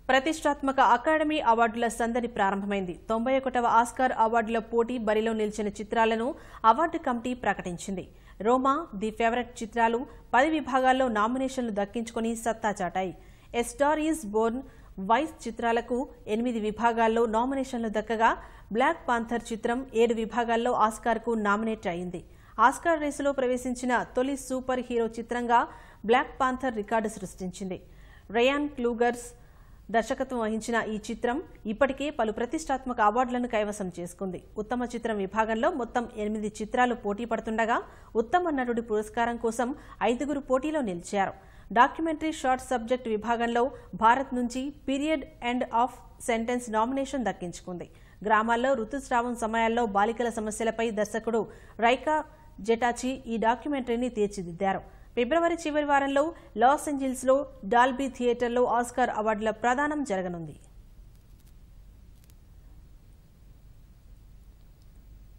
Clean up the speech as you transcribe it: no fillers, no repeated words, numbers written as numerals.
ప్రతిష్టాత్మక అకాడమీ అవార్డుల సందడి ప్రారంభమైంది. 91వ ఆస్కార్ అవార్డుల పోటీ బరిలో నిలిచిన చిత్రాలను అవార్డు కమిటీ ప్రకటించింది. రోమా, ది ఫేవరెట్ చిత్రాలు 10 విభాగాల్లో నామినేషన్లు దక్కించుకుని సత్తా చాటాయి. A star is born, Vice చిత్రాలకు 8 విభాగాల్లో నామినేషన్లు దక్కగా బ్లాక్ పాంథర్ చిత్రం 7 విభాగాల్లో ఆస్కార్కు నామినేట్ అయింది. ఆస్కార్ రేసులో ప్రవేశించిన తొలి సూపర్ హీరో చిత్రంగా బ్లాక్ పాంథర్ రికార్డు సృష్టించింది. రయాన్ క్లూగర్స్ దర్శకత్వం వహించిన ఈ చిత్రం ఇప్పటికే పలు ప్రతిష్టాత్మక అవార్డులను కైవసం చేసుకుంది. ఉత్తమ చిత్రం విభాగంలో మొత్తం 8 చిత్రాలు పోటీ పడుతుండగా ఉత్తమ నటుడి పురస్కారం కోసం 5 పోటీలో నిలిచారు. డాక్యుమెంటరీ షార్ట్ సబ్జెక్ట్ విభాగంలో భారత్ నుంచి period end of sentence nomination దక్కించుకుంది. గ్రామాల్లో ఋతుస్రావం సమయాల్లో బాలికల సమస్యలపై దర్శకుడు రైకా జెటాచి ఈ డాక్యుమెంటరీని తీర్చిదిద్దారు. ఫిబ్రవరి చివరి వారంలో లాస్ ఏంజల్స్లో డాల్బీ థియేటర్లో ఆస్కార్ అవార్డుల ప్రదానం జరగనుంది.